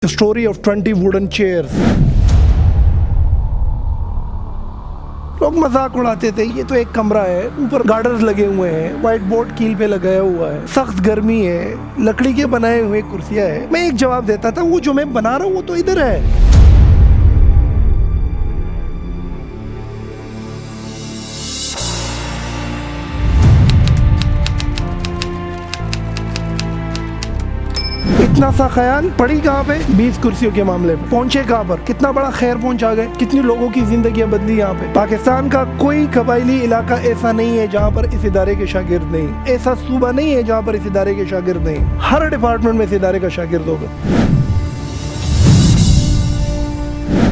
The story of 20 wooden chairs. लोग मजाक उड़ाते थे, ये तो एक कमरा है, ऊपर गार्डर्स लगे हुए हैं, व्हाइट बोर्ड कील पे लगाया हुआ है, सख्त गर्मी है, लकड़ी के बनाए हुए कुर्सियां हैं। मैं एक जवाब देता था, वो जो मैं बना रहा हूँ वो तो इधर है। इतना सा ख्याल पड़ी कहाँ पे? 20 कुर्सियों के मामले में पहुंचे कहाँ पर? कितना बड़ा खैर पहुंचा गए, कितनी लोगों की जिंदगियां बदली। यहाँ पे पाकिस्तान का कोई कबायली इलाका ऐसा नहीं है जहाँ पर इस इदारे के शागिर्द नहीं, ऐसा सूबा नहीं है जहाँ पर इस इदारे के शागिर्द नहीं। हर डिपार्टमेंट में इस इदारे का शागिर्द होगा।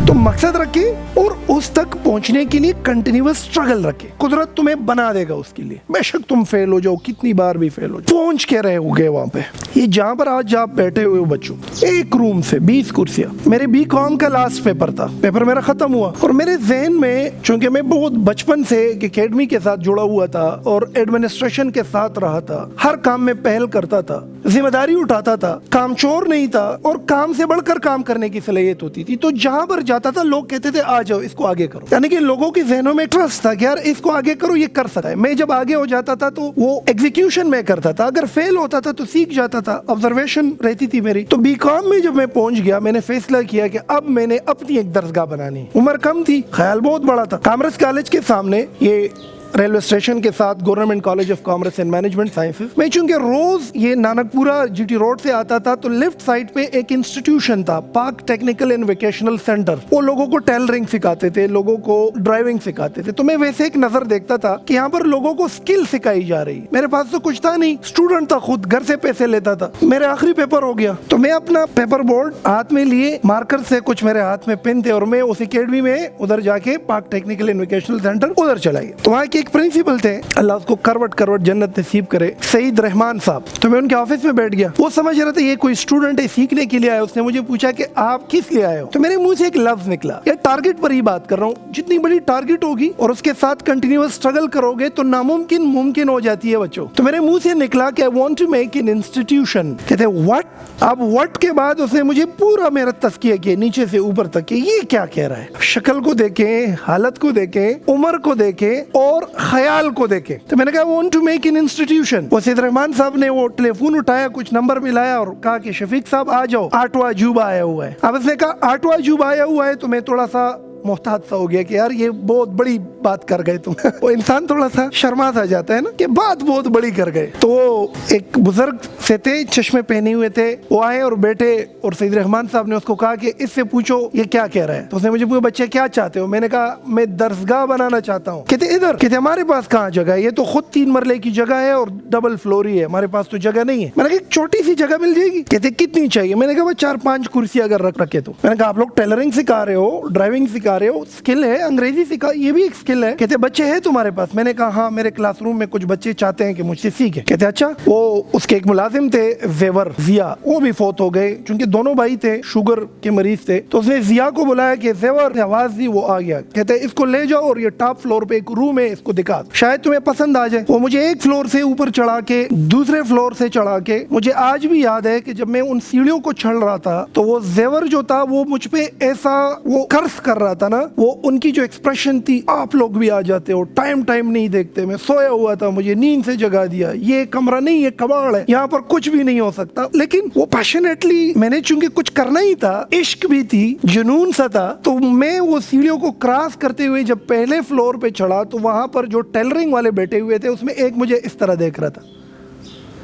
तो मकसद रखे और उस तक पहुंचने के लिए कंटिन्यूअस स्ट्रगल रखे। कुदरत तुम्हें बना देगा उसके लिए, बेशक तुम फेल हो जाओ, कितनी बार भी फेल हो जाओ, पहुंच के रहोगे वहां पे। ये जहां पर आज आप बैठे हुए हो बच्चों, एक रूम से 20 कुर्सियां। मेरे बीकॉम का लास्ट पेपर था, पेपर मेरा खत्म हुआ और मेरे जहन में, चूंकि मैं बहुत बचपन से एकेडमी के साथ जुड़ा हुआ था और एडमिनिस्ट्रेशन के साथ रहा था, हर काम में पहल करता था, जिम्मेदारी उठाता था, कामचोर नहीं था और काम से बढ़कर काम करने की सलाहियत होती थी। तो जहां पर जाता था लोग कहते थे आ जाओ इसको आगे करो, यानी कि लोगों के जहनों में ट्रस्ट था कि यार इसको आगे करो, ये कर सकता है। मैं जब आगे हो जाता था तो वो एग्जीक्यूशन में करता था, अगर फेल होता था तो सीख जाता था, ऑब्जर्वेशन रहती थी मेरी। तो बीकॉम में जब मैं पहुंच गया, मैंने फैसला किया कि अब मैंने अपनी एक दरसगाह बनानी। उम्र कम थी, ख्याल बहुत बड़ा था। कॉमर्स कॉलेज के सामने, ये रेलवे स्टेशन के साथ government college of commerce and management sciences, मैं चूंकि रोज ये नानकपुरा जीटी रोड से आता था तो लेफ्ट साइड पे एक इंस्टीट्यूशन था, park technical and vocational centre. वो लोगों को टेलरिंग सिखाते थे, लोगों को ड्राइविंग सिखाते थे। तो मैं वैसे एक नजर देखता था कि यहाँ पर लोगों को स्किल सिखाई जा रही। मेरे पास तो कुछ था नहीं, स्टूडेंट था, खुद घर से पैसे लेता था। मेरे आखिरी पेपर हो गया तो मैं अपना पेपर बोर्ड हाथ में लिए, मार्कर से कुछ मेरे हाथ में पेन थे और मैं उस एकेडमी में उधर जाके park technical and vocational centre उधर चला गया। तो वहाँ एक प्रिंसिपल थे, अल्लाह उसको करवट जन्नत नसीब करे, सईद रहमान साहब। तो मैं उनके ऑफिस में बैठ गया। वो समझ रहा था ये कोई स्टूडेंट है, सीखने के लिए आया। उसने मुझे पूछा कि आप किस लिए आए हो? तो मेरे मुंह से एक लफ्ज निकला, ये टारगेट पर ही बात कर रहा हूँ। जितनी बड़ी टारगेट होगी और उसके साथ कंटिन्यूअस स्ट्रगल करोगे तो नामुमकिन मुमकिन हो जाती है बच्चों। तो मेरे मुंह से निकला कि I want to make an institution. कहते व्हाट? अब व्हाट के बाद उसने मुझे पूरा मेरा तस्किया किया नीचे से ऊपर तक कि ये क्या कह रहा है। शक्ल को देखे, हालत को देखे, उम्र को देखे और ख्याल को देखे। तो मैंने कहा want to make an institution. वो सईद रहमान साहब ने वो टेलीफोन उठाया, कुछ नंबर मिलाया और कहा कि शफीक साहब आ जाओ, 8वां अजूबा आया हुआ है। अब उसने कहा 8वां अजूबा आया हुआ है तो मैं थोड़ा सा मोहतात सा हो गया कि यार ये बहुत बड़ी बात कर गए तुम। वो इंसान थोड़ा सा शर्मा सा जाता है ना कि बात बहुत बड़ी कर गए। तो एक बुजुर्ग से थे, चश्मे पहने हुए थे, वो आए और बैठे और सईद रहमान साहब ने उसको कहा कि इससे पूछो ये क्या कह रहा है। तो उसने मुझे पूछा बच्चे क्या चाहते हो? मैंने कहा मैं दरसगाह बनाना चाहता हूँ। कहते इधर? कहते हमारे पास कहाँ जगह है, ये तो खुद 3 मरले की जगह है और डबल फ्लोर ही है, हमारे पास तो जगह नहीं है। मैंने कहा छोटी सी जगह मिल जाएगी। कहते कितनी चाहिए? मैंने कहा 4-5 कुर्सी अगर रख रखे तो। मैंने कहा आप लोग टेलरिंग सिखा रहे हो, ड्राइविंग सिखा रहे हो, स्किल है, अंग्रेजी सिखा, ये भी एक स्किल है। कहते बच्चे हैं तुम्हारे पास? मैंने कहा हाँ, मेरे क्लासरूम में कुछ बच्चे चाहते हैं कि मुझसे सीखे। कहते अच्छा। वो उसके एक मुलाजिम थे जेवर जिया, वो भी फौत हो गए, क्योंकि दोनों भाई थे, शुगर के मरीज थे। तो उसने जिया को बुलाया कि जेवर ने आवाज दी, वो आ गया। कहते इसको ले जाओ और ये टॉप फ्लोर पे एक रूम है, इसको दिखा, शायद तुम्हें पसंद आ जाए। वो मुझे एक फ्लोर से ऊपर चढ़ा के, दूसरे फ्लोर से चढ़ा के, मुझे आज भी याद है कि जब मैं उन सीढ़ियों को चढ़ रहा था तो वो जेवर जो था वो मुझ पे ऐसा वो कर्ज कर रहा था ना, वो उनकी जो एक्सप्रेशन थी, आप लोग भी आ जाते हो, टाइम नहीं देखते। मैं सोया हुआ था, मुझे नींद से जगा दिया, ये कमरा नहीं, ये कबाड़ है, यहाँ पर कुछ भी नहीं हो सकता। लेकिन वो पैशनेटली, मैंने चूंकि कुछ करना ही था, इश्क भी थी, जुनून सा था, तो मैं वो सीढ़ियों को क्रॉस करते हुए जब पहले फ्लोर पे चढ़ा तो वहां पर जो टेलरिंग वाले बैठे हुए थे उसमें एक मुझे इस तरह देख रहा था।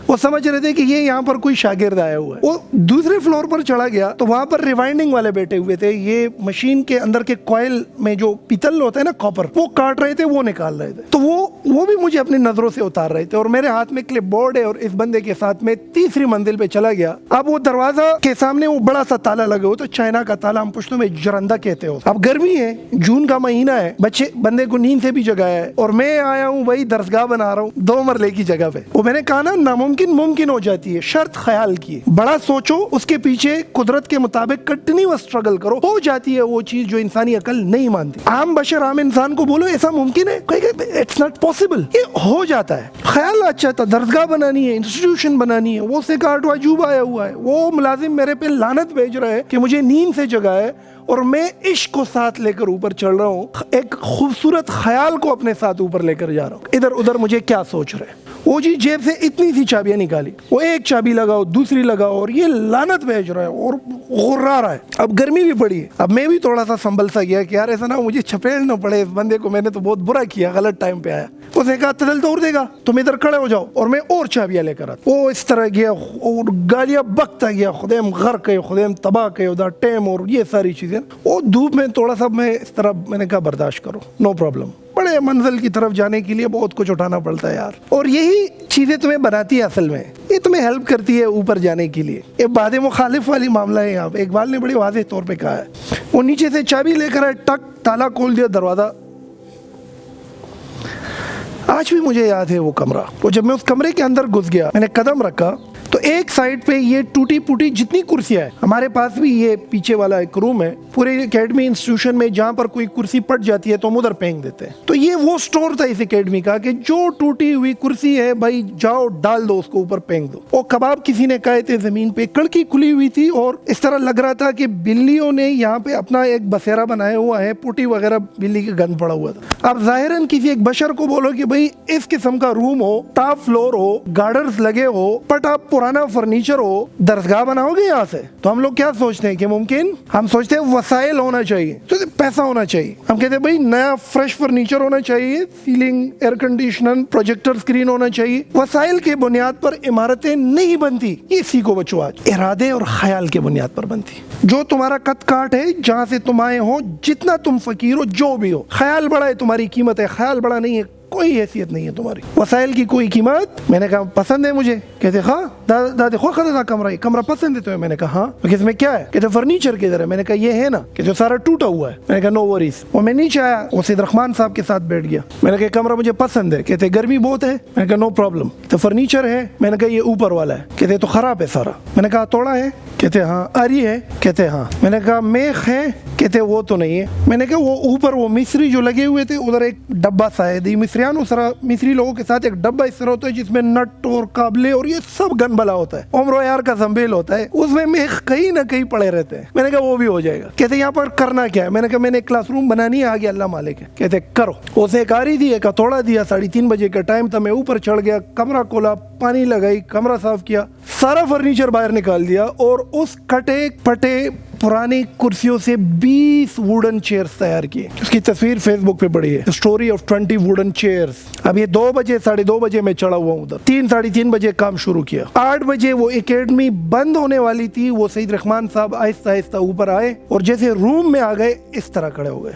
वो समझ रहे थे कि ये यहाँ पर कोई शागिर्द आया हुआ है। वो दूसरे फ्लोर पर चढ़ा गया तो वहां पर रिवाइंडिंग वाले बैठे हुए थे, ये मशीन के अंदर के कॉइल में जो पीतल होता है ना, कॉपर, वो काट रहे थे, वो निकाल रहे थे। तो वो भी मुझे अपनी नजरों से उतार रहे थे और मेरे हाथ में क्लिप बोर्ड है और इस बंदे के साथ में 3री मंजिल पे चला गया। अब वो दरवाजा के सामने वो बड़ा सा ताला लगा हो, तो चाइना का ताला, हम पुश्तों में जरंदा कहते हो। अब गर्मी है, जून का महीना है, बच्चे बंदे को नींद से भी जगाया है और मैं आया हूँ वही दरसगाह बना रहा हूँ 2 मरले की जगह पे। वो मैंने कहा ना नामुमकिन नामुमकिन मुमकिन हो जाती है, शर्त ख्याल की। बड़ा सोचो, उसके पीछे कुदरत के मुताबिक कंटिन्यूअस स्ट्रगल करो, हो जाती है वो चीज जो इंसानी अकल नहीं मानती। आम बशर, आम इंसान को बोलो ऐसा मुमकिन है, कहेगा इट्स नॉट पॉसिबल, ये हो जाता है। ख्याल अच्छा था, दरगाह बनानी है, इंस्टीट्यूशन बनानी है, वो से का आठवां अजूबा आया हुआ है, वो मुलाजिम मेरे पे लानत भेज रहा है कि मुझे नींद से जगा है और मैं इश्क को साथ लेकर ऊपर चढ़ रहा हूँ, एक खूबसूरत ख्याल को अपने साथ ऊपर लेकर जा रहा हूँ। इधर उधर मुझे क्या सोच रहे हैं। वो जी जेब से इतनी सी चाबियां निकाली, वो एक चाबी लगाओ, दूसरी लगाओ, और ये लानत भेज रहा है और गुर्रा रहा है। अब गर्मी भी पड़ी है, अब मैं भी थोड़ा सा संभल सा गया कि यार ऐसा ना मुझे चपेड़ ना पड़े इस बंदे को, मैंने तो बहुत बुरा किया, गलत टाइम पे आया। उसने कहा तदल तोड़ देगा, तुम इधर खड़े हो जाओ और मैं और चाबियां लेकर आता। वो इस तरह गया और गालियां बकता गया, खुदेम गर्क है, खुदेम तबाह के उधर टेम और ये सारी चीजें। वो धूप में थोड़ा सा मैं इस तरह, मैंने कहा बर्दाश्त करो, नो प्रॉब्लम। बड़े मंजिल की तरफ जाने के लिए बहुत कुछ उठाना पड़ता है यार, और यही चीजें तुम्हें बनाती है असल में, ये तुम्हें हेल्प करती है ऊपर जाने के लिए। ये बादे मुखालिफ वाली मामला है यहाँ पे। इकबाल ने बड़ी वाज़ेह तौर पे कहा है, वो नीचे से चाबी लेकर आए, टक ताला खोल दिया, दरवाजा। आज भी मुझे याद है वो कमरा, वो जब मैं उस कमरे के अंदर घुस गया, मैंने कदम रखा तो एक साइड पे ये टूटी फूटी जितनी कुर्सियां हैं, हमारे पास भी ये पीछे वाला एक रूम है पूरे एकेडमी इंस्टीट्यूशन में, जहाँ पर कोई कुर्सी पट जाती है तो हम उधर फेंक देते हैं। तो ये वो स्टोर था इस एकेडमी का कि जो टूटी हुई कुर्सी है भाई जाओ डाल दो उसको ऊपर, फेंक दो। और कबाब किसी ने कहे थे जमीन पे, कड़की खुली हुई थी और इस तरह लग रहा था कि बिल्लियों ने यहाँ पे अपना एक बसेरा बनाया हुआ है, पुटी वगैरह बिल्ली का गंद पड़ा हुआ था। अब जाहिरन किसी एक बशर को बोलो कि भाई इस किस्म का रूम हो, टॉप फ्लोर हो, गार्डर्स लगे हो, पटा पुराना फर्नीचर हो, दरगाह बनाओगे यहाँ से, तो हम लोग क्या सोचते हैं कि मुमकिन, हम सोचते हैं वसाइल होना चाहिए, तो पैसा होना चाहिए। हम कहते हैं भाई नया फ्रेश फर्नीचर होना चाहिए, ceiling, air conditioner, projector screen होना चाहिए। वसाइल के बुनियाद पर इमारतें नहीं बनती, ये सीखो बच्चों, आज इरादे और ख्याल के बुनियाद पर बनती। जो तुम्हारा कद काट है, जहाँ से तुम आए हो, जितना तुम फकीर हो, जो भी हो, ख्याल बड़ा है, तुम्हारी कीमत है। ख्याल बड़ा नहीं है, कोई हैसियत नहीं है तुम्हारी। वसाइल की कोई कीमत। मैंने कहा पसंद है मुझे। कहते हाँ दादी खुद खरीदा कमरा, ये कमरा पसंद है तुम्हें? मैंने कहा हाँ। कहते इसमें क्या है? कहते फर्नीचर किधर है? मैंने कहा ये है ना। कहते सारा टूटा हुआ है। मैंने कहा नो वरीज। और मैं नीचे आया, वो सैयद रहमान साहब के साथ बैठ गया। मैंने कहा कमरा मुझे पसंद है। कहते गर्मी बहुत है। मैंने कहा नो प्रॉब्लम। तो फर्नीचर है? मैंने कहा ये ऊपर वाला है। कहते तो खराब है सारा। मैंने कहा तोड़ा है? कहते हाँ। आरी है? कहते हाँ। मैंने कहा मेख है? कहते वो तो नहीं है। मैंने कहा वो ऊपर वो मिस्री जो लगे हुए थे, उधर एक डब्बा सा है, मिस्रियान उस तरह मिस्री लोगों के साथ एक डब्बा इस तरह होता है जिसमें नट और काबले और ये सब गन भला होता है, उम्र यार का जंबेल होता है, उसमें मेख कहीं ना कहीं पड़े रहते हैं। मैंने कहा वो भी हो जाएगा। कहते यहाँ पर करना क्या है? मैंने कहा मैंने क्लासरूम बनानी है, आगे अल्लाह मालिक है। कहते करो। उसे एक आरी दी, एक हथौड़ा दिया, 3:30 बजे का टाइम था, मैं ऊपर चढ़ गया, कमरा खोला, पानी लगाई, कमरा साफ किया, सारा फर्नीचर बाहर निकाल दिया और उस कटे पटे पुरानी कुर्सियों से 20 वुडन चेयर्स तैयार किए। उसकी तस्वीर फेसबुक पे पड़ी है, स्टोरी ऑफ 20 वुडन चेयर्स। अब ये 2 बजे 2:30 बजे मैं चढ़ा हुआ हूँ उधर। 3-3:30 बजे काम शुरू किया। 8 बजे वो एकेडमी बंद होने वाली थी। वो सैयद रहमान साहब आहिस्ता आहिस्ता ऊपर आए और जैसे रूम में आ गए इस तरह खड़े हो गए।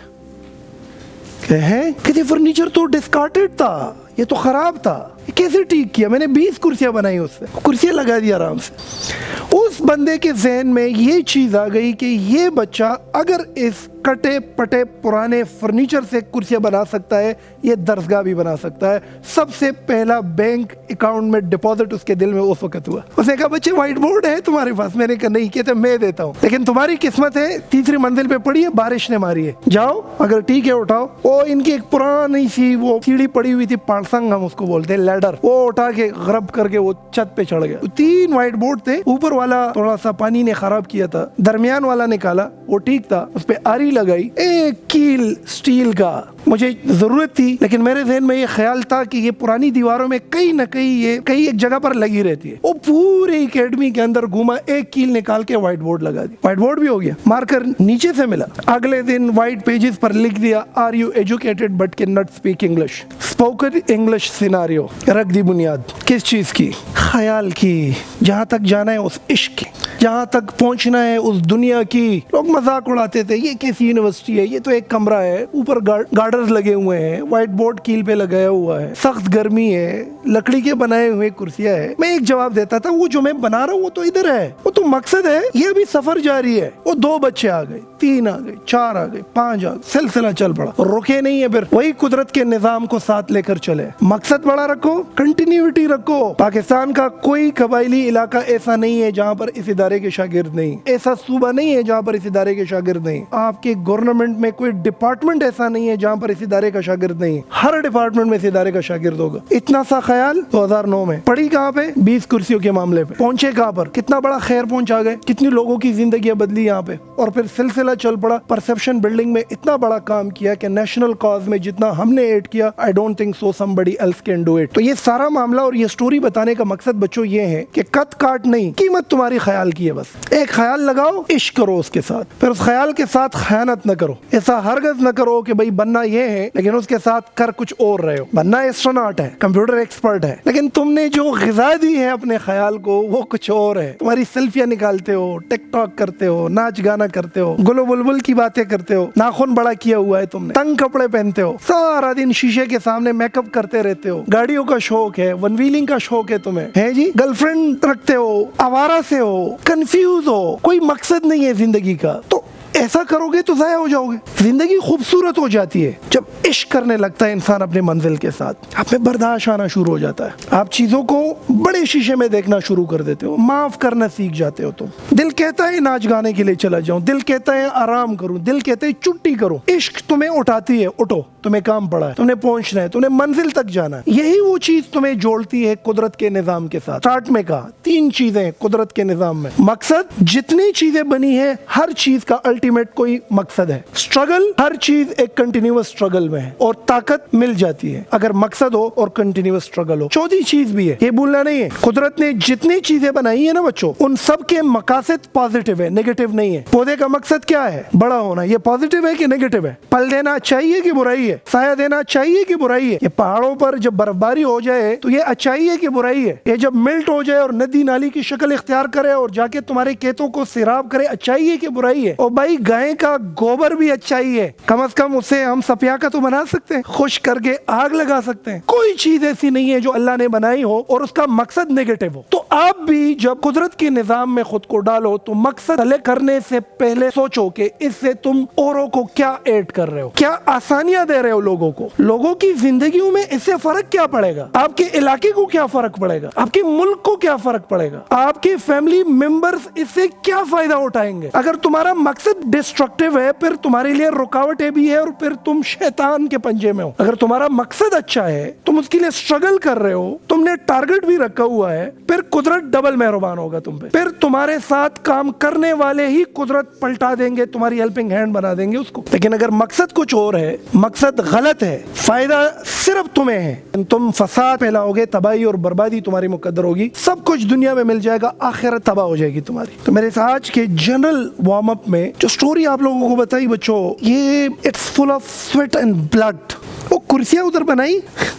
कहते फर्नीचर तो डिस्कार्टेड था, ये तो खराब था, कैसे ठीक किया? मैंने 20 कुर्सियां बनाई, उससे कुर्सियां लगा दी आराम से। उस बंदे के जहन में ये चीज आ गई कि ये बच्चा अगर इस कटे पटे पुराने फर्नीचर से कुर्सियां बना सकता है, ये दरगाह भी बना सकता है। सबसे पहला बैंक अकाउंट में डिपॉजिट उसके दिल में उस वक्त हुआ। उसने कहा बच्चे व्हाइट बोर्ड है तुम्हारे पास? मैंने कहा नहीं। कहते मैं देता हूँ, लेकिन तुम्हारी किस्मत है 3री मंजिल पे पड़ी है, बारिश ने मारी है, जाओ अगर ठीक है उठाओ। वो इनकी एक पुरानी सी वो सीढ़ी पड़ी हुई थी, पाड़संग हम उसको बोलते हैं, लैडर, वो उठा के गरब करके वो छत पे चढ़ गया। 3 व्हाइट बोर्ड थे, ऊपर वाला थोड़ा सा पानी ने खराब किया था, दरमियान वाला निकाला, वो ठीक था, उस पे आरी लगाई, एक कील स्टील का। मुझे जरूरत थी, लेकिन मेरे जहन में ये ख्याल था कि ये पुरानी दीवारों में कहीं ना कहीं ये कहीं एक जगह पर लगी रहती है। वो पूरे एकेडमी के अंदर घूमा, एक कील निकाल के व्हाइट बोर्ड लगा दी। व्हाइट बोर्ड भी हो गया, मार्कर नीचे से मिला। अगले दिन व्हाइट पेजेस पर लिख दिया, are you educated but can not speak English. Spoken English scenario. रख दी बुनियाद किस चीज की? ख्याल की। जहां तक जाना है उस इश्क की। जहाँ तक पहुँचना है उस दुनिया की। लोग मजाक उड़ाते थे, ये कैसी यूनिवर्सिटी है, ये तो एक कमरा है, ऊपर गार्डर्स लगे हुए हैं, व्हाइट बोर्ड कील पे लगाया हुआ है, सख्त गर्मी है, लकड़ी के बनाए हुए कुर्सियां है। मैं एक जवाब देता था, वो जो मैं बना रहा हूँ वो तो इधर है, वो तो मकसद है, ये अभी सफर जारी है। वो 2 बच्चे आ गए, 3 आ गए, 4 आ गए, 5 आ गए, सिलसिला चल पड़ा, रुके नहीं है। फिर वही कुदरत के निजाम को साथ लेकर चले। मकसद बड़ा रखो, कंटिन्यूटी रखो। पाकिस्तान का कोई कबायली इलाका ऐसा नहीं है जहाँ पर इस इदारे के शागिर्द नहीं, ऐसा सूबा नहीं है जहाँ पर इस इदारे के शागिर्द नहीं। आपके गवर्नमेंट में कोई डिपार्टमेंट ऐसा नहीं है जहाँ पर इस इदारे का शागिर्द नहीं। हर डिपार्टमेंट में इस इदारे का शागिर्द होगा। इतना सा ख्याल 2009 में पड़ी कहाँ पे, 20 कुर्सियों के मामले पे पहुंचे कहाँ पर, कितना बड़ा खैर पहुंचा गए, कितनी लोगों की जिंदगी बदली यहाँ पे। और फिर सिलसिला चल पड़ा। परसेप्शन बिल्डिंग में इतना बड़ा काम किया कि नेशनल कॉज में जितना हमने एड किया, I don't think so somebody else can do it. तो ये सारा मामला और ये स्टोरी बताने का मकसद बच्चों ये है कि कद काट नहीं, कीमत तुम्हारी ख्याल की है। बस एक ख्याल लगाओ, इश्क करो उसके साथ, फिर उस ख्याल के साथ खयानत न करो। ऐसा हरगज न करो कि भाई बनना ये है लेकिन उसके साथ कर कुछ और रहे हो। बनना एस्ट्रोनॉट है, कंप्यूटर एक्सपर्ट है, लेकिन तुमने जो ग़िज़ा दी है अपने ख्याल को वो कुछ और है। तुम्हारी सेल्फियां निकालते हो, टिकटॉक करते हो, नाच गाना करते हो, गुलो बुलबुल की बातें करते हो, नाखून बड़ा किया हुआ है तुमने, तंग कपड़े पहनते हो, सारा दिन शीशे के सामने मेकअप करते रहते हो, गाड़ियों का शौक है, वन व्हीलिंग का शौक है तुम्हें, है जी, गर्लफ्रेंड रखते हो, आवारा से हो, कंफ्यूज हो, कोई मकसद नहीं है जिंदगी का। तो ऐसा करोगे तो ज़ाया हो जाओगे। जिंदगी खूबसूरत हो जाती है जब इश्क करने लगता है इंसान अपने मंजिल के साथ। आप में बर्दाश्त आना शुरू हो जाता है, आप चीज़ों को बड़े शीशे में देखना शुरू कर देते हो, माफ़ करना सीख जाते हो। तुम दिल कहता है नाच गाने के लिए चला जाऊं, दिल कहता है आराम करूं, दिल कहता है छुट्टी करूं। इश्क तुम्हें उठाती है, उठो, तुम्हें काम पड़ा है, तुम्हें पहुंचना है, तुम्हें मंजिल तक जाना है। यही वो चीज तुम्हें जोड़ती है कुदरत के निजाम के साथ। स्टार्ट में कहा 3 चीजें कुदरत के निजाम में। मकसद, जितनी चीजें बनी है हर चीज का अल्टीमेट कोई मकसद है। स्ट्रगल, हर चीज एक कंटिन्यूअस स्ट्रगल में है और ताकत मिल जाती है अगर मकसद हो और कंटिन्यूअस स्ट्रगल हो। चौथी चीज भी है, ये भूलना नहीं है, कुदरत ने जितनी चीजें बनाई है ना बच्चों, उन सब के मकासद पॉजिटिव है, नेगेटिव नहीं है। पौधे का मकसद क्या है? बड़ा होना। ये पॉजिटिव है कि नेगेटिव है? फल देना अच्छाई है कि बुराई है? साया देना अच्छाई है कि बुराई है? ये पहाड़ों पर जब बर्फबारी हो जाए तो ये अच्छाई है कि बुराई है? ये जब मिल्ट हो जाए और नदी नाली की शक्ल इख्तियार करे और जाके तुम्हारे खेतों को सिराब करे, अच्छाई है कि बुराई है? और भाई गाय का गोबर भी अच्छाई है, कम से कम उससे हम सपिया का तो बना सकते हैं, खुश करके आग लगा सकते हैं। कोई चीज ऐसी नहीं है जो अल्लाह ने बनाई हो और उसका मकसद नेगेटिव हो। तो आप भी जब कुदरत के निजाम में खुद को डालो तो मकसद तय करने से पहले सोचो कि इससे तुम औरों को क्या ऐड कर रहे हो, क्या आसानियां दे रहे हो लोगों को, लोगों की जिंदगियों में इससे फर्क क्या पड़ेगा, आपके इलाके को क्या फर्क पड़ेगा, आपके मुल्क को क्या फर्क पड़ेगा, आपके फैमिली मेंबर्स इससे क्या फायदा उठाएंगे। अगर तुम्हारा मकसद डिस्ट्रक्टिव है फिर तुम्हारे लिए रुकावटें भी है और फिर तुम शैतान के पंजे में हो। अगर तुम्हारा मकसद अच्छा है, तुम उसके लिए स्ट्रगल कर रहे हो, तुमने टारगेट भी रखा हुआ है, फिर कुदरत डबल मेहरबान होगा तुम पे। फिर तुम्हारे साथ काम करने वाले ही कुदरत पलटा देंगे, तुम्हारी हेल्पिंग हैंड बना देंगे उसको। लेकिन अगर मकसद कुछ और है, मकसद गलत है, फायदा सिर्फ तुम्हें है, तुम फसाद फैलाओगे, तबाही और बर्बादी तुम्हारी मुकद्दर होगी, सब कुछ दुनिया में मिल जाएगा, आखिरत तबाह हो जाएगी तुम्हारी। तो मेरे आज के जनरल वार्म अप में जो स्टोरी आप लोगों को बताई बच्चों, ये it's full of sweat and blood. वो कुर्सियां उधर बनाई,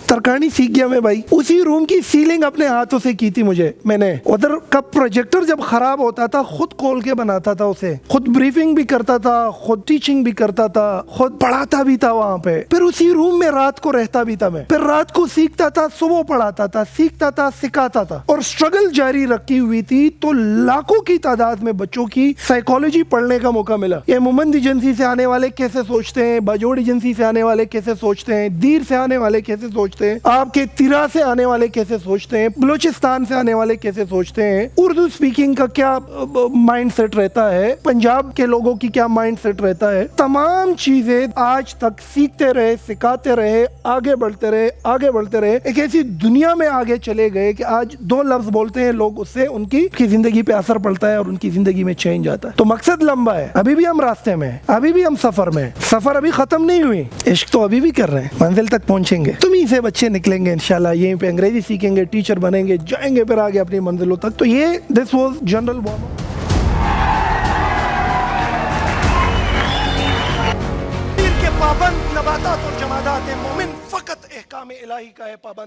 तरकानी सीख गया मैं भाई। उसी रूम की सीलिंग अपने हाथों से की थी मैंने। उधर का प्रोजेक्टर जब खराब होता था खुद खोल के बनाता था उसे, खुद ब्रीफिंग भी करता था, खुद टीचिंग भी करता था, खुद पढ़ाता भी था वहां पे। फिर उसी रूम में रात को रहता भी था मैं, फिर रात को सीखता था, सुबह पढ़ाता था, सीखता था, सिखाता था और स्ट्रगल जारी रखी हुई थी। तो लाखों की तादाद में बच्चों की साइकोलॉजी पढ़ने का मौका मिला। ये मोमंद एजेंसी से आने वाले कैसे सोचते हैं, बाजोड़ एजेंसी से आने वाले कैसे सोचते हैं, दीर से आने वाले कैसे सोचते हैं, आपके तिरा से आने वाले कैसे सोचते हैं, बलूचिस्तान से आने वाले कैसे सोचते हैं, उर्दू स्पीकिंग का क्या माइंड सेट रहता है, पंजाब के लोगों की क्या माइंड सेट रहता है। तमाम चीजें आज तक सीखते रहे, सिखाते रहे, आगे बढ़ते रहे, आगे बढ़ते रहे। एक ऐसी दुनिया में आगे चले गए कि आज 2 लफ्ज बोलते हैं लोग, उससे उनकी जिंदगी पे असर पड़ता है और उनकी जिंदगी में चेंज आता है। तो मकसद लंबा है, अभी भी हम रास्ते में हैं, अभी भी हम सफर में, सफर अभी खत्म नहीं हुई, इश्क तो अभी भी कर रहे हैं, मंजिल तक पहुंचेंगे। तुम ही से बच्चे निकलेंगे इंशाल्लाह, यहीं पे अंग्रेजी सीखेंगे, टीचर बनेंगे, जाएंगे फिर आगे अपनी मंजिलों तक। तो ये this was general warm up. के पाबंद नबातात और जमादात मोमिन फकत एहकाम इलाही का है पाबंद।